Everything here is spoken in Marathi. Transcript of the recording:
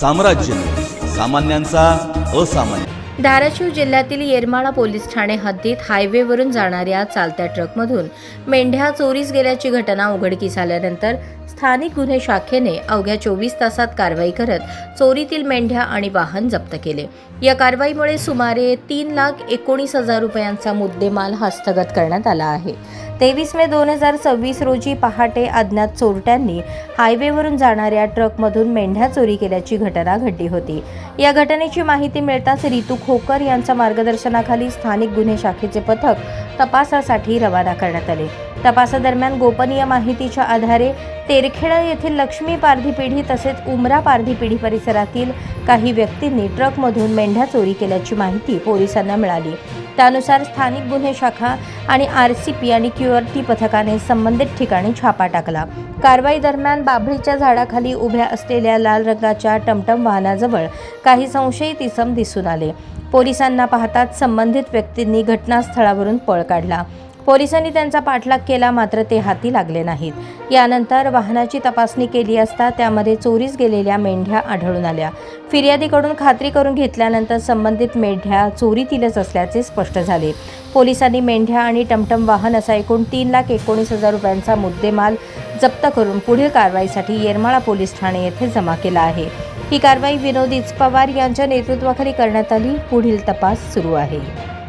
साम्राज्य सामान्यांचा असामान्य। धाराशिव जिल्ह्यातील येरमाळा पोलीस ठाणे हद्दीत हायवेवरून जाणाऱ्या चालत्या ट्रकमधून मेंढ्या चोरीस गेल्याची घटना उघडकीस आल्यानंतर स्थानिक गुन्हे शाखेने अवघ्या 24 तासात कारवाई करत चोरीतील मेंढ्या आणि वाहन जप्त केले। या कारवाईमुळे सुमारे 3,19,000 रुपयांचा मुद्देमाल हस्तगत करण्यात आला आहे। 23 मे 2026 रोजी पहाटे अज्ञात चोरट्यांनी हायवेवरून जाणाऱ्या ट्रकमधून मेंढ्या चोरी केल्याची घटना घडली होती। या घटनेची माहिती मिळताच रितू खोकर यांच्या मार्गदर्शनाखाली स्थानिक गुन्हे शाखेचे पथक तपासासाठी रवाना करण्यात आले। तपासादरम्यान गोपनीय माहितीच्या आधारे तेरखेडा येथील लक्ष्मी पारधी पिढी तसेच उमरा पारधी पिढी परिसरातील काही व्यक्तींनी ट्रकमधून मेंढ्या चोरी केल्याची माहिती पोलिसांना मिळाली। त्यानुसार स्थानिक गुन्हे शाखा आणि RCP आणि QRT पथकाने संबंधित ठिकाणी छापा टाकला। कारवाई दरम्यान बाभळीच्या झाडाखाली उभ्या असलेल्या लाल रंगाच्या टमटम वाहनाजवळ काही संशयित इसम दिसून आले। पोलिसांना पाहताच संबंधित व्यक्तींनी घटनास्थळावरून पळ काढला। पोलिसांनी त्यांचा पाठलाग केला, मात्र ते हाती लागले नाहीत। यानंतर वाहनाची तपासणी केली असता त्यामध्ये चोरीस गेलेल्या मेंढ्या आढळून आल्या। फिर्यादीकडून खात्री करून घेतल्यानंतर संबंधित मेंढ्या चोरीतीलच असल्याचे स्पष्ट झाले। पोलिसांनी मेंढ्या आणि टमटम वाहन असा एकूण 3,19,000 रुपयांचा मुद्देमाल जप्त करून पुढील कारवाईसाठी येरमाळा पोलीस ठाणे येथे जमा केला आहे। ही कारवाई विनोद इचपवार यांच्या नेतृत्वाखाली करण्यात आली। पुढील तपास सुरू आहे।